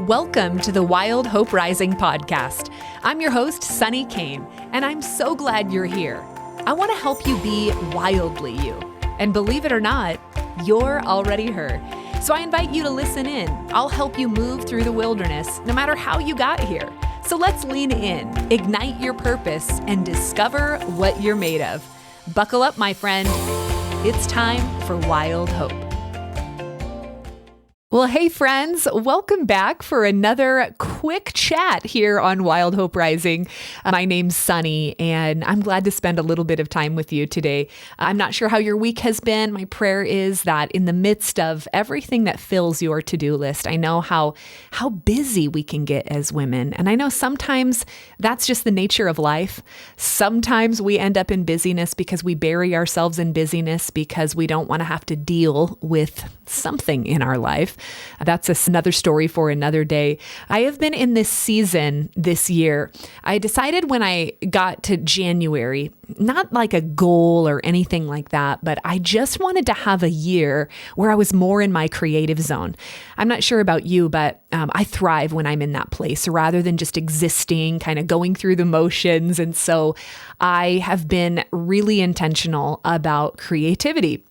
Welcome to the Wild Hope Rising podcast. I'm your host, Sunny Cain, and I'm so glad you're here. I want to help you be wildly you. And believe it or not, you're already her. So I invite you to listen in. I'll help you move through the wilderness, no matter how you got here. So let's lean in, ignite your purpose, and discover what you're made of. Buckle up, my friend. It's time for Wild Hope. Well, hey friends, welcome back for another quick chat here on Wild Hope Rising. My name's Sunny, and I'm glad to spend a little bit of time with you today. I'm not sure how your week has been. My prayer is that in the midst of everything that fills your to-do list, I know how busy we can get as women. And I know sometimes that's just the nature of life. Sometimes we end up in busyness because we bury ourselves in busyness because we don't want to have to deal with something in our life. That's another story for another day. I have been in this season this year. I decided when I got to January, not like a goal or anything like that, but I just wanted to have a year where I was more in my creative zone. I'm not sure about you, but I thrive when I'm in that place rather than just existing, kind of going through the motions. And so I have been really intentional about creativity.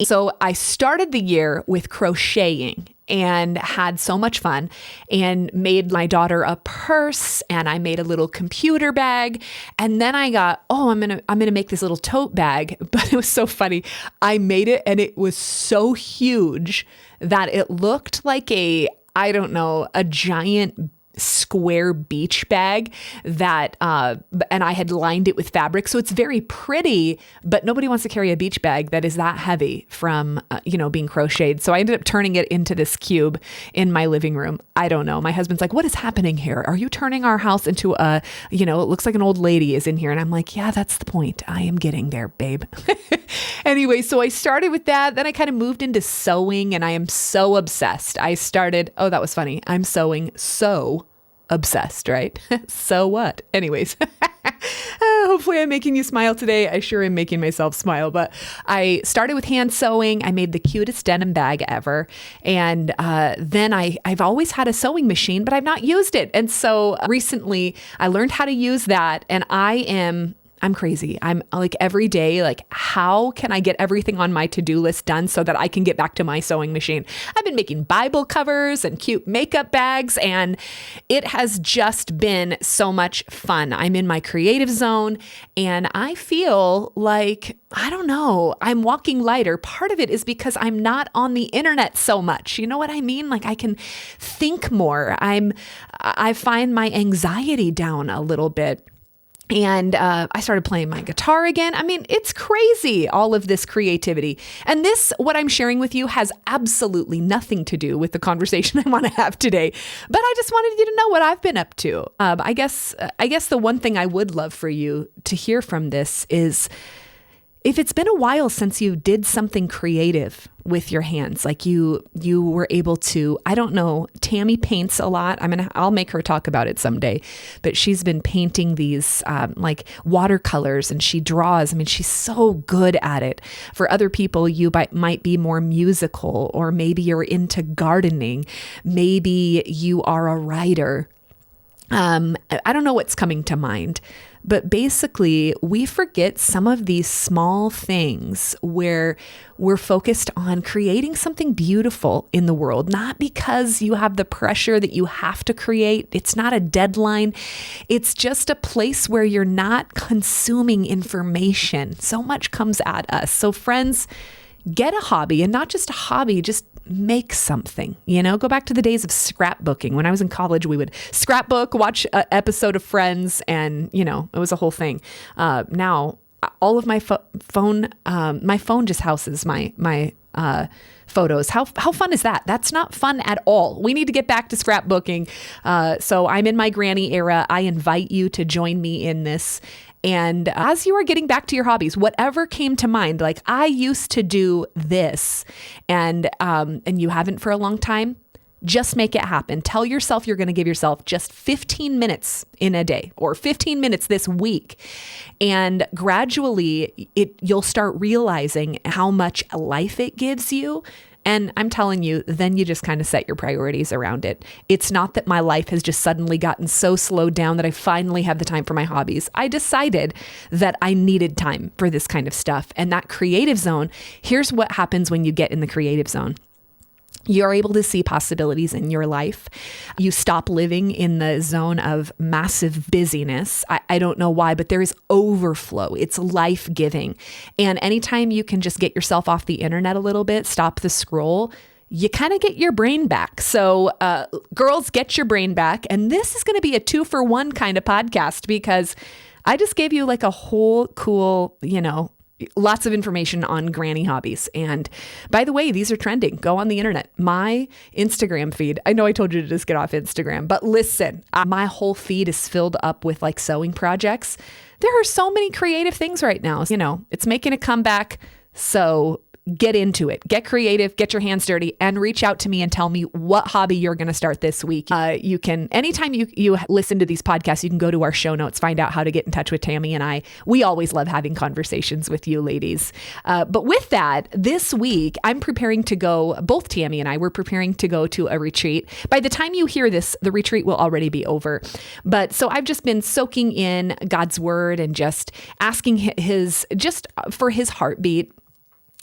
So I started the year with crocheting and had so much fun and made my daughter a purse, and I made a little computer bag. And then I got, I'm going to make this little tote bag. But it was so funny. I made it and it was so huge that it looked like a giant square beach bag that, and I had lined it with fabric. So it's very pretty, but nobody wants to carry a beach bag that is that heavy from, being crocheted. So I ended up turning it into this cube in my living room. I don't know. My husband's like, what is happening here? Are you turning our house into it looks like an old lady is in here. And I'm like, yeah, that's the point. I am getting there, babe. Anyway, so I started with that. Then I kind of moved into sewing, and I am so obsessed. That was funny. I'm sewing so obsessed, right? So what? Anyways, hopefully I'm making you smile today. I sure am making myself smile, but I started with hand sewing. I made the cutest denim bag ever. And then I've always had a sewing machine, but I've not used it. And so recently I learned how to use that, and I'm crazy. I'm like every day, like, how can I get everything on my to-do list done so that I can get back to my sewing machine? I've been making Bible covers and cute makeup bags, and it has just been so much fun. I'm in my creative zone, and I feel like, I'm walking lighter. Part of it is because I'm not on the internet so much. You know what I mean? Like, I can think more. I find my anxiety down a little bit. And I started playing my guitar again. I mean, it's crazy, all of this creativity. And what I'm sharing with you, has absolutely nothing to do with the conversation I want to have today. But I just wanted you to know what I've been up to. I guess the one thing I would love for you to hear from this is, if it's been a while since you did something creative with your hands, like you were able to, Tammy paints a lot. I'll make her talk about it someday, but she's been painting these like watercolors, and she draws. She's so good at it. For other people, you might be more musical, or maybe you're into gardening. Maybe you are a writer. I don't know what's coming to mind, but basically we forget some of these small things where we're focused on creating something beautiful in the world, not because you have the pressure that you have to create. It's not a deadline. It's just a place where you're not consuming information. So much comes at us. So friends, get a hobby, and not just a hobby, just make something, go back to the days of scrapbooking. When I was in college, we would scrapbook, watch an episode of Friends, and, it was a whole thing. Now all of my phone just houses my photos. How fun is that? That's not fun at all. We need to get back to scrapbooking. So I'm in my granny era. I invite you to join me in this. And as you are getting back to your hobbies, whatever came to mind, like, I used to do this, and you haven't for a long time, just make it happen. Tell yourself you're going to give yourself just 15 minutes in a day, or 15 minutes this week. And gradually you'll start realizing how much life it gives you And I'm telling you, then you just kind of set your priorities around it. It's not that my life has just suddenly gotten so slowed down that I finally have the time for my hobbies. I decided that I needed time for this kind of stuff. And that creative zone, here's what happens when you get in the creative zone. You're able to see possibilities in your life. You stop living in the zone of massive busyness. I don't know why, but there is overflow. It's life-giving. And anytime you can just get yourself off the internet a little bit, stop the scroll, you kind of get your brain back. So girls, get your brain back. And this is going to be a 2-for-1 kind of podcast because I just gave you like a whole cool, lots of information on granny hobbies. And by the way, these are trending. Go on the internet. My Instagram feed, I know I told you to just get off Instagram, but listen, my whole feed is filled up with like sewing projects. There are so many creative things right now. It's making a comeback. So get into it, get creative, get your hands dirty, and reach out to me and tell me what hobby you're going to start this week. You can, anytime you listen to these podcasts, you can go to our show notes, find out how to get in touch with Tammy and I. We always love having conversations with you ladies. But with that, this week, I'm preparing to go, both Tammy and I, we're preparing to go to a retreat. By the time you hear this, the retreat will already be over. But so I've just been soaking in God's word and just asking just for his heartbeat.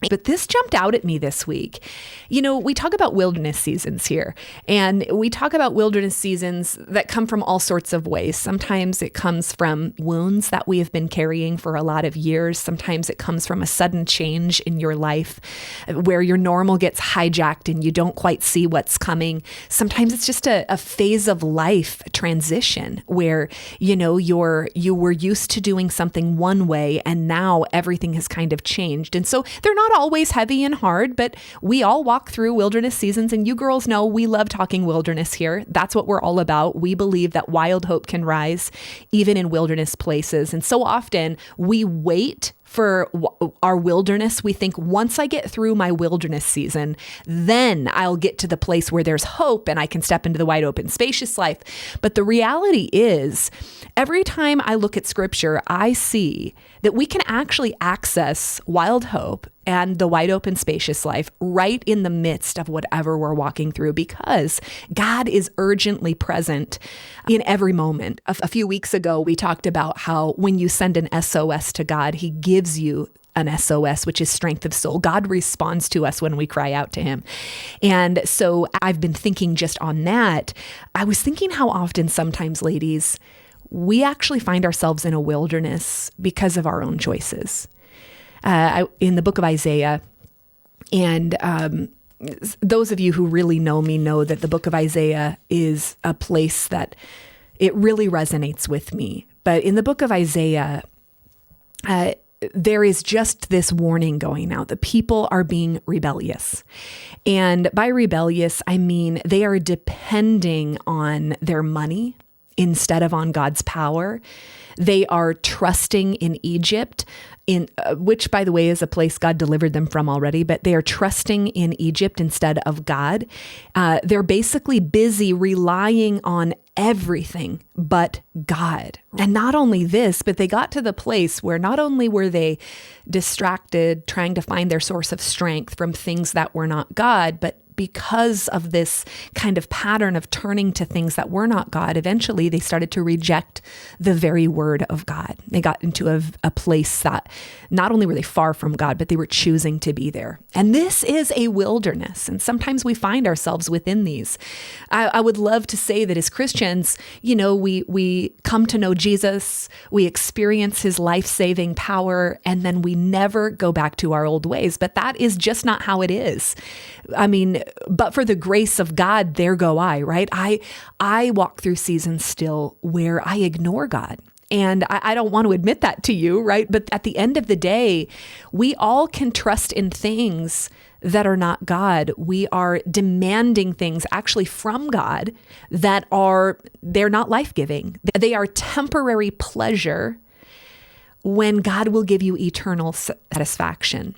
But this jumped out at me this week. We talk about wilderness seasons here, and we talk about wilderness seasons that come from all sorts of ways. Sometimes it comes from wounds that we have been carrying for a lot of years. Sometimes it comes from a sudden change in your life where your normal gets hijacked and you don't quite see what's coming. Sometimes it's just a phase of life transition where, you were used to doing something one way and now everything has kind of changed. And so they're not always heavy and hard, but we all walk through wilderness seasons, and you girls know we love talking wilderness here. That's what we're all about. We believe that wild hope can rise even in wilderness places. And so often we wait for our wilderness. We think once I get through my wilderness season, then I'll get to the place where there's hope and I can step into the wide open, spacious life. But the reality is, every time I look at scripture, I see that we can actually access wild hope and the wide open, spacious life right in the midst of whatever we're walking through, because God is urgently present in every moment. A few weeks ago, we talked about how when you send an SOS to God, he gives you an SOS, which is strength of soul. God responds to us when we cry out to him. And so I've been thinking just on that. I was thinking how often sometimes, ladies, we actually find ourselves in a wilderness because of our own choices. In the book of Isaiah, and those of you who really know me know that the book of Isaiah is a place that it really resonates with me. But in the book of Isaiah, there is just this warning going out. The people are being rebellious. And by rebellious, I mean they are depending on their money instead of on God's power. They are trusting in Egypt, which, by the way, is a place God delivered them from already, but they are trusting in Egypt instead of God. They're basically busy relying on everything but God. And not only this, but they got to the place where not only were they distracted, trying to find their source of strength from things that were not God, but because of this kind of pattern of turning to things that were not God, eventually they started to reject the very word of God. They got into a place that not only were they far from God, but they were choosing to be there. And this is a wilderness. And sometimes we find ourselves within these. I would love to say that as Christians, we come to know Jesus, we experience his life-saving power, and then we never go back to our old ways. But that is just not how it is. I mean, but for the grace of God, there go I, right? I walk through seasons still where I ignore God. And I don't want to admit that to you, right? But at the end of the day, we all can trust in things that are not God. We are demanding things actually from God they're not life-giving. They are temporary pleasure when God will give you eternal satisfaction.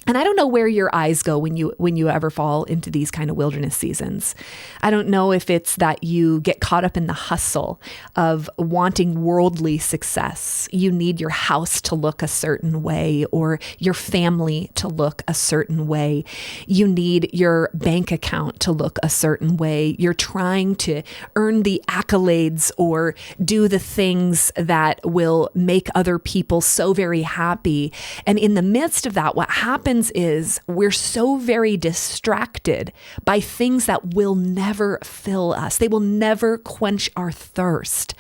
And I don't know where your eyes go when you ever fall into these kind of wilderness seasons. I don't know if it's that you get caught up in the hustle of wanting worldly success. You need your house to look a certain way or your family to look a certain way. You need your bank account to look a certain way. You're trying to earn the accolades or do the things that will make other people so very happy. And in the midst of that, what happens is we're so very distracted by things that will never fill us. They will never quench our thirst.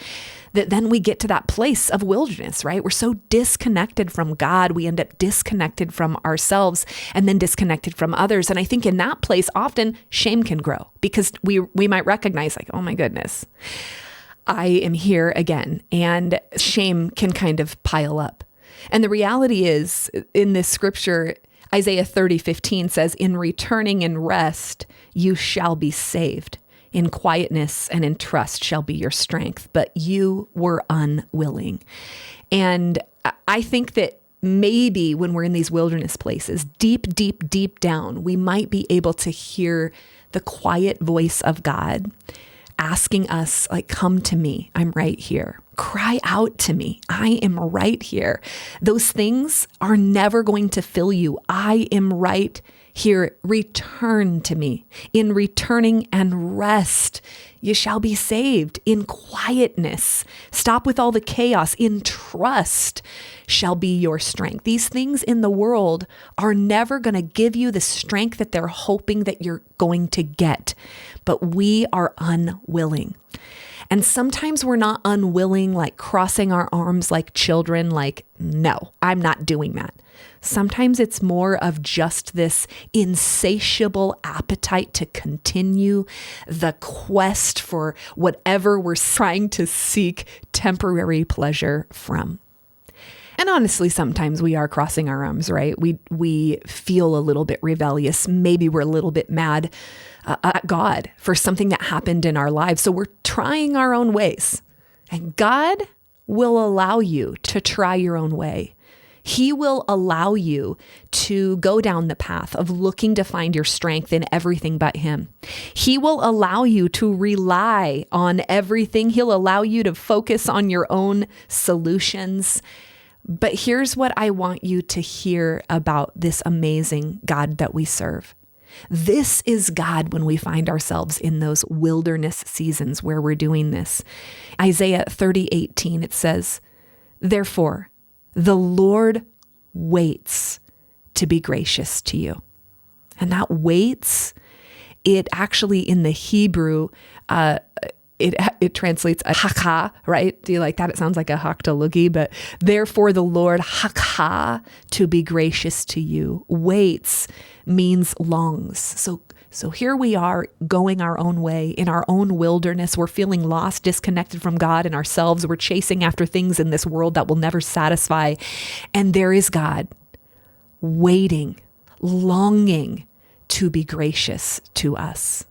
That then we get to that place of wilderness, right? We're so disconnected from God. We end up disconnected from ourselves and then disconnected from others. And I think in that place, often shame can grow because we might recognize like, oh my goodness, I am here again. And shame can kind of pile up. And the reality is in this scripture, Isaiah 30:15 says, in returning in rest, you shall be saved. In quietness and in trust shall be your strength, but you were unwilling. And I think that maybe when we're in these wilderness places, deep, deep, deep down, we might be able to hear the quiet voice of God asking us, like, come to me, I'm right here. Cry out to me, I am right here. Those things are never going to fill you. I am right here. Return to me. In returning and rest, you shall be saved. In quietness, stop with all the chaos. In trust shall be your strength. These things in the world are never going to give you the strength that they're hoping that you're going to get, but we are unwilling. And sometimes we're not unwilling, like crossing our arms like children, like, no, I'm not doing that. Sometimes it's more of just this insatiable appetite to continue the quest for whatever we're trying to seek temporary pleasure from. And honestly, sometimes we are crossing our arms, right? We feel a little bit rebellious. Maybe we're a little bit mad at God for something that happened in our lives. So we're trying our own ways. And God will allow you to try your own way. He will allow you to go down the path of looking to find your strength in everything but Him. He will allow you to rely on everything. He'll allow you to focus on your own solutions. But here's what I want you to hear about this amazing God that we serve. This is God when we find ourselves in those wilderness seasons where we're doing this. Isaiah 30:18, it says, therefore, the Lord waits to be gracious to you. And that waits, it actually in the Hebrew, it translates a haka, right? Do you like that? It sounds like a haktalugi, but therefore the Lord haka, to be gracious to you. Waits means longs. So here we are going our own way in our own wilderness. We're feeling lost, disconnected from God and ourselves. We're chasing after things in this world that will never satisfy. And there is God waiting, longing to be gracious to us.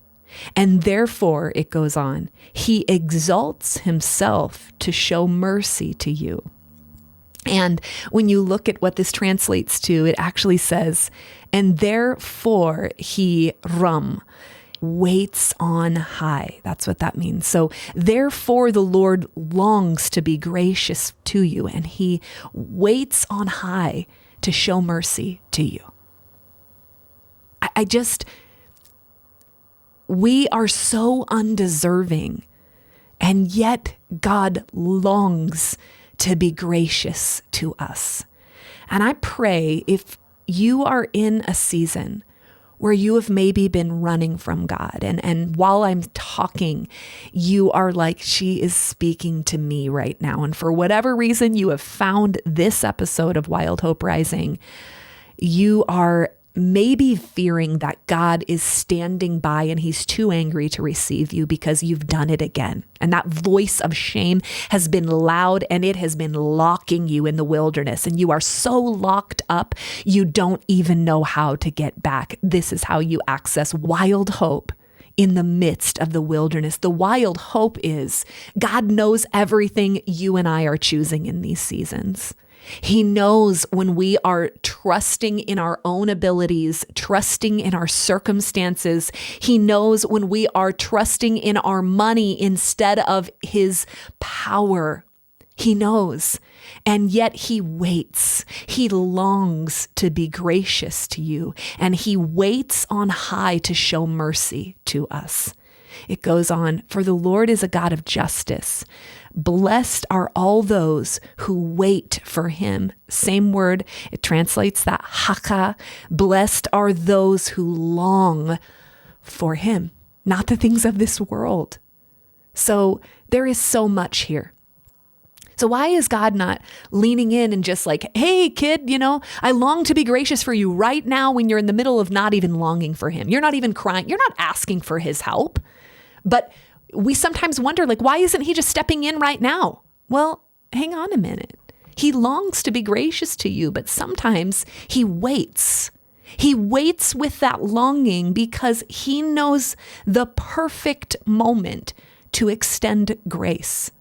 And therefore, it goes on, He exalts Himself to show mercy to you. And when you look at what this translates to, it actually says, and therefore He waits on high. That's what that means. So therefore the Lord longs to be gracious to you, and He waits on high to show mercy to you. We are so undeserving, and yet God longs to be gracious to us. And I pray if you are in a season where you have maybe been running from God, and while I'm talking, you are like, she is speaking to me right now. And for whatever reason you have found this episode of Wild Hope Rising, you are maybe fearing that God is standing by and He's too angry to receive you because you've done it again. And that voice of shame has been loud and it has been locking you in the wilderness. And you are so locked up, you don't even know how to get back. This is how you access wild hope in the midst of the wilderness. The wild hope is God knows everything you and I are choosing in these seasons. He knows when we are trusting in our own abilities, trusting in our circumstances. He knows when we are trusting in our money instead of his power. He knows. And yet he waits. He longs to be gracious to you. And he waits on high to show mercy to us. It goes on, for the Lord is a God of justice. Blessed are all those who wait for him. Same word, it translates that haka. Blessed are those who long for him, not the things of this world. So there is so much here. So why is God not leaning in and just like, hey, kid, I long to be gracious for you right now when you're in the middle of not even longing for him. You're not even crying. You're not asking for his help. But we sometimes wonder, why isn't he just stepping in right now? Well, hang on a minute. He longs to be gracious to you, but sometimes he waits. He waits with that longing because he knows the perfect moment to extend grace.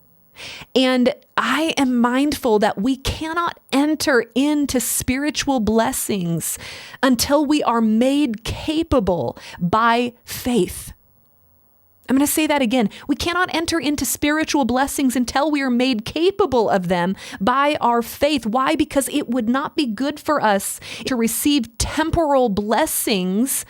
And I am mindful that we cannot enter into spiritual blessings until we are made capable by faith. I'm going to say that again. We cannot enter into spiritual blessings until we are made capable of them by our faith. Why? Because it would not be good for us to receive temporal blessings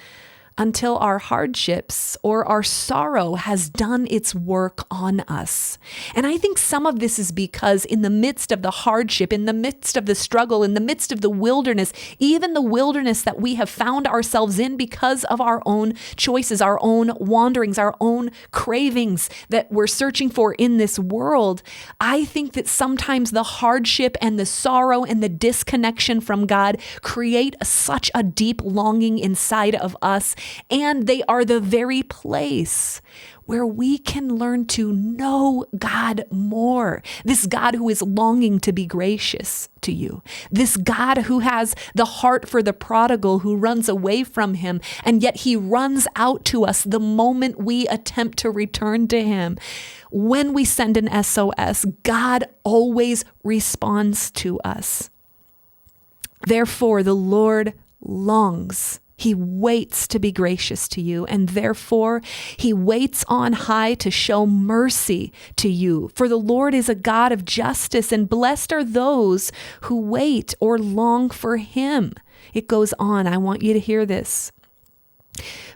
until our hardships or our sorrow has done its work on us. And I think some of this is because in the midst of the hardship, in the midst of the struggle, in the midst of the wilderness, even the wilderness that we have found ourselves in because of our own choices, our own wanderings, our own cravings that we're searching for in this world, I think that sometimes the hardship and the sorrow and the disconnection from God create such a deep longing inside of us. And they are the very place where we can learn to know God more. This God who is longing to be gracious to you. This God who has the heart for the prodigal who runs away from him, and yet he runs out to us the moment we attempt to return to him. When we send an SOS, God always responds to us. Therefore, the Lord longs. He waits to be gracious to you, and therefore he waits on high to show mercy to you. For the Lord is a God of justice, and blessed are those who wait or long for him. It goes on. I want you to hear this.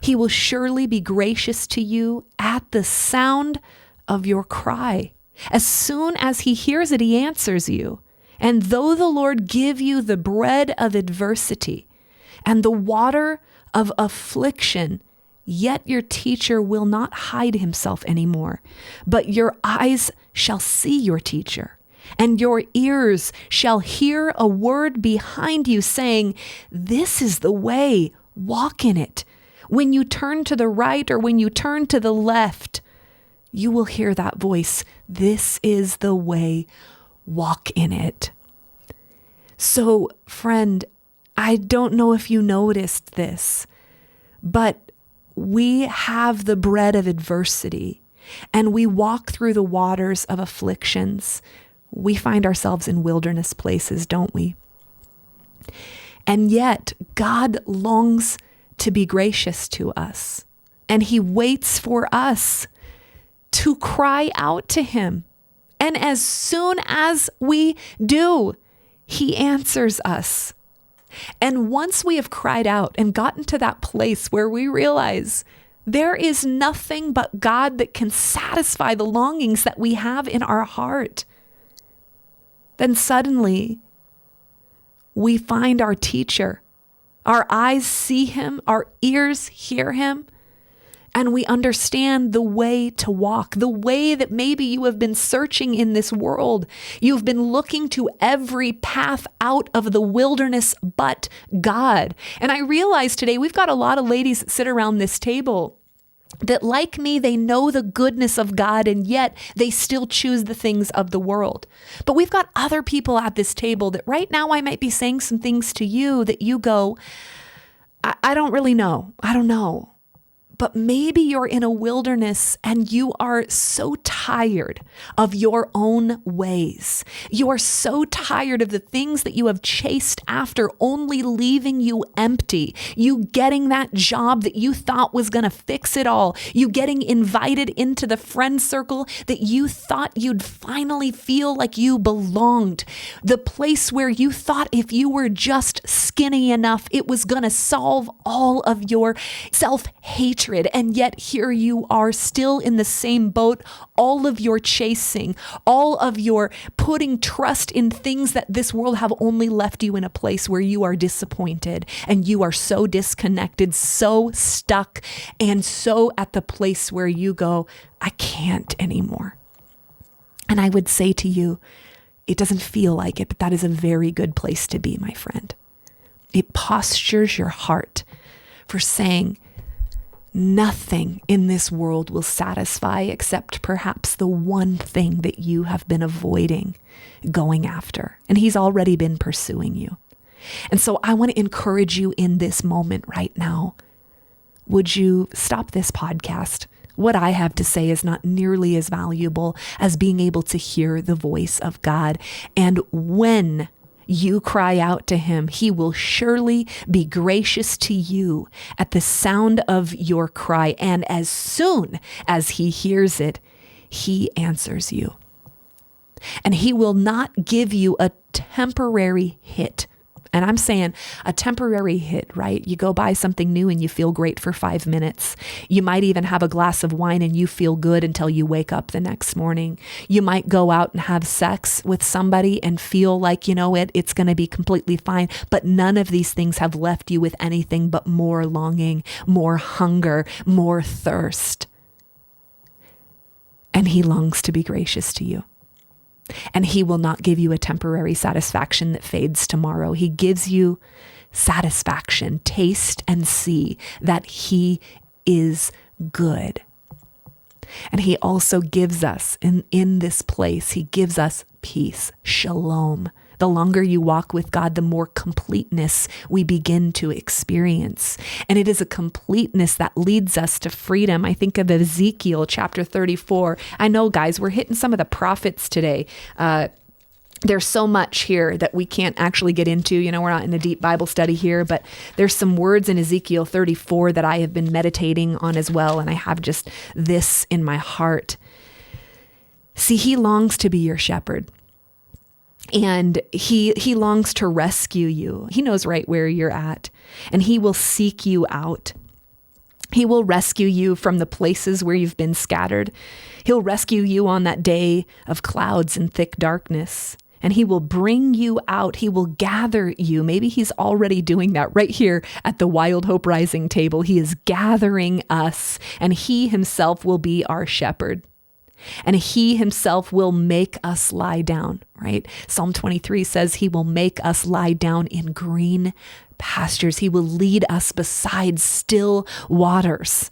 He will surely be gracious to you at the sound of your cry. As soon as he hears it, he answers you. And though the Lord give you the bread of adversity, and the water of affliction, yet your teacher will not hide himself anymore, but your eyes shall see your teacher, and your ears shall hear a word behind you saying, this is the way, walk in it. When you turn to the right or when you turn to the left, you will hear that voice, this is the way, walk in it. So, friend, I don't know if you noticed this, but we have the bread of adversity and we walk through the waters of afflictions. We find ourselves in wilderness places, don't we? And yet God longs to be gracious to us, and he waits for us to cry out to him. And as soon as we do, he answers us. And once we have cried out and gotten to that place where we realize there is nothing but God that can satisfy the longings that we have in our heart, then suddenly we find our teacher. Our eyes see him, our ears hear him, and we understand the way to walk, the way that maybe you have been searching in this world. You've been looking to every path out of the wilderness but God. And I realize today we've got a lot of ladies that sit around this table that, like me, they know the goodness of God, and yet they still choose the things of the world. But we've got other people at this table that right now I might be saying some things to you that you go, I don't really know. I don't know. But maybe you're in a wilderness and you are so tired of your own ways. You are so tired of the things that you have chased after only leaving you empty. You getting that job that you thought was going to fix it all. You getting invited into the friend circle that you thought you'd finally feel like you belonged. The place where you thought if you were just skinny enough, it was going to solve all of your self-hatred. And yet here you are still in the same boat, all of your chasing, all of your putting trust in things that this world have only left you in a place where you are disappointed and you are so disconnected, so stuck, and so at the place where you go, I can't anymore. And I would say to you, it doesn't feel like it, but that is a very good place to be, my friend. It postures your heart for saying, nothing in this world will satisfy except perhaps the one thing that you have been avoiding going after. And he's already been pursuing you. And so I want to encourage you in this moment right now. Would you stop this podcast? What I have to say is not nearly as valuable as being able to hear the voice of God. And when you cry out to him, he will surely be gracious to you at the sound of your cry. And as soon as he hears it, he answers you. And he will not give you a temporary hit. And I'm saying a temporary hit, right? You go buy something new and you feel great for 5 minutes. You might even have a glass of wine and you feel good until you wake up the next morning. You might go out and have sex with somebody and feel like, it's going to be completely fine. But none of these things have left you with anything but more longing, more hunger, more thirst. And he longs to be gracious to you. And he will not give you a temporary satisfaction that fades tomorrow. He gives you satisfaction. Taste and see that he is good. And he also gives us, in this place, he gives us peace, shalom. The longer you walk with God, the more completeness we begin to experience. And it is a completeness that leads us to freedom. I think of Ezekiel chapter 34. I know, guys, we're hitting some of the prophets today. There's so much here that we can't actually get into. We're not in a deep Bible study here, but there's some words in Ezekiel 34 that I have been meditating on as well. And I have just this in my heart. See, he longs to be your shepherd. And he longs to rescue you. He knows right where you're at, and he will seek you out. He will rescue you from the places where you've been scattered. He'll rescue you on that day of clouds and thick darkness, and he will bring you out. He will gather you. Maybe he's already doing that right here at the Wild Hope Rising table. He is gathering us, and he himself will be our shepherd. And he himself will make us lie down, right? Psalm 23 says he will make us lie down in green pastures. He will lead us beside still waters.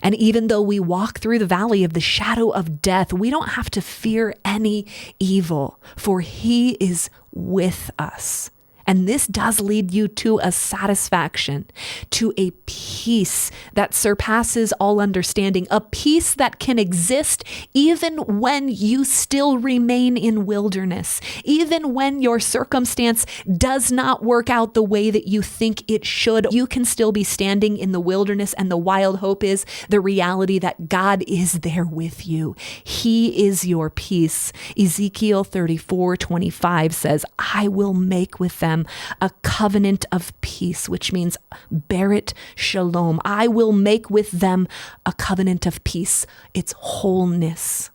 And even though we walk through the valley of the shadow of death, we don't have to fear any evil, for he is with us. And this does lead you to a satisfaction, to a peace that surpasses all understanding, a peace that can exist even when you still remain in wilderness, even when your circumstance does not work out the way that you think it should. You can still be standing in the wilderness, and the wild hope is the reality that God is there with you. He is your peace. Ezekiel 34:25 says, I will make with them a covenant of peace, which means Berit Shalom. I will make with them a covenant of peace, its wholeness.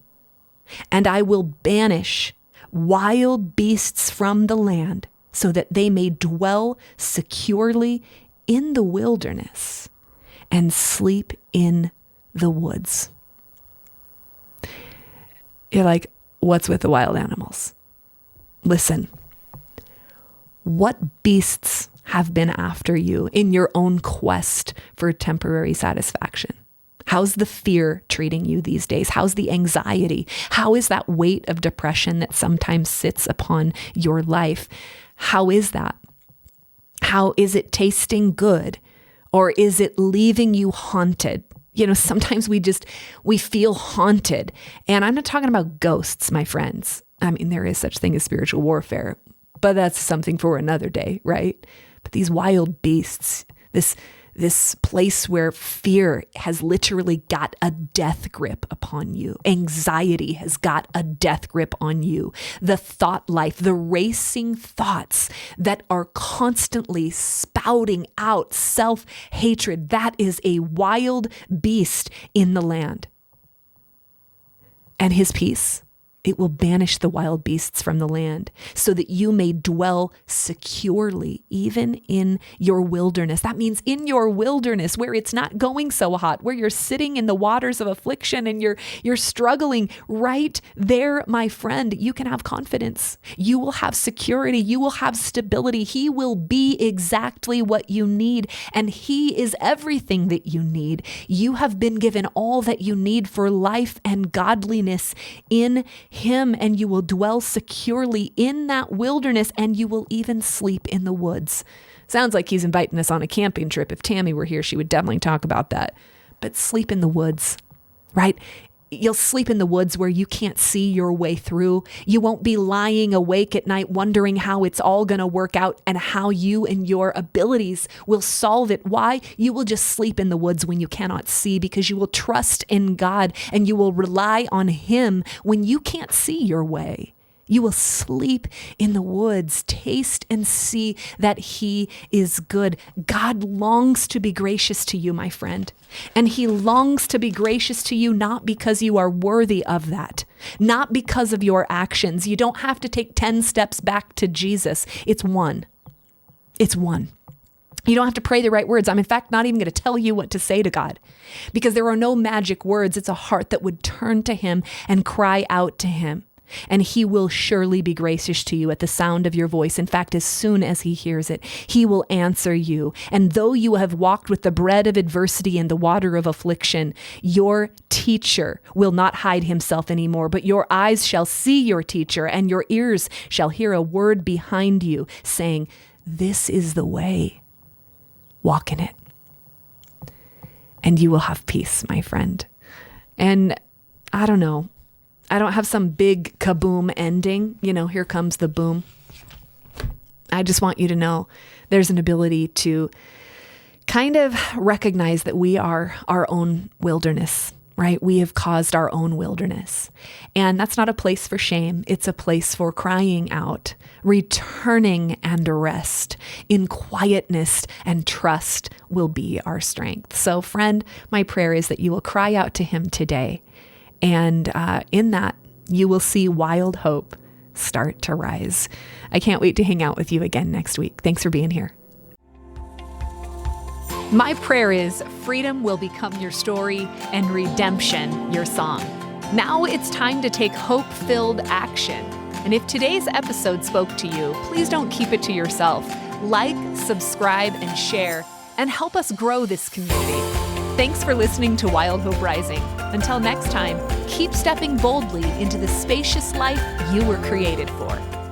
And I will banish wild beasts from the land so that they may dwell securely in the wilderness and sleep in the woods. You're like, what's with the wild animals? Listen. What beasts have been after you in your own quest for temporary satisfaction? How's the fear treating you these days? How's the anxiety? How is that weight of depression that sometimes sits upon your life? How is that? How is it tasting good? Or is it leaving you haunted? Sometimes we feel haunted. And I'm not talking about ghosts, my friends. I mean, there is such thing as spiritual warfare, but that's something for another day, right? But these wild beasts, this place where fear has literally got a death grip upon you. Anxiety has got a death grip on you. The thought life, the racing thoughts that are constantly spouting out self-hatred, that is a wild beast in the land. And his peace, it will banish the wild beasts from the land so that you may dwell securely, even in your wilderness. That means in your wilderness where it's not going so hot, where you're sitting in the waters of affliction and you're struggling right there, my friend, you can have confidence. You will have security. You will have stability. He will be exactly what you need, and he is everything that you need. You have been given all that you need for life and godliness in him, and you will dwell securely in that wilderness, and you will even sleep in the woods. Sounds like he's inviting us on a camping trip. If Tammy were here, she would definitely talk about that. But sleep in the woods, right? You'll sleep in the woods where you can't see your way through. You won't be lying awake at night wondering how it's all going to work out and how you and your abilities will solve it. Why? You will just sleep in the woods when you cannot see, because you will trust in God and you will rely on him when you can't see your way. You will sleep in the woods, taste and see that he is good. God longs to be gracious to you, my friend. And he longs to be gracious to you, not because you are worthy of that, not because of your actions. You don't have to take 10 steps back to Jesus. It's one. It's one. You don't have to pray the right words. I'm in fact not even going to tell you what to say to God, because there are no magic words. It's a heart that would turn to him and cry out to him. And he will surely be gracious to you at the sound of your voice. In fact, as soon as he hears it, he will answer you. And though you have walked with the bread of adversity and the water of affliction, your teacher will not hide himself anymore, but your eyes shall see your teacher, and your ears shall hear a word behind you saying, "This is the way. Walk in it." And you will have peace, my friend. And I don't know. I don't have some big kaboom ending. Here comes the boom. I just want you to know there's an ability to kind of recognize that we are our own wilderness, right? We have caused our own wilderness. And that's not a place for shame. It's a place for crying out, returning and rest. In quietness and trust will be our strength. So friend, my prayer is that you will cry out to him today. And in that, you will see wild hope start to rise. I can't wait to hang out with you again next week. Thanks for being here. My prayer is freedom will become your story and redemption your song. Now it's time to take hope-filled action. And if today's episode spoke to you, please don't keep it to yourself. Like, subscribe, and share, and help us grow this community. Thanks for listening to Wild Hope Rising. Until next time, keep stepping boldly into the spacious life you were created for.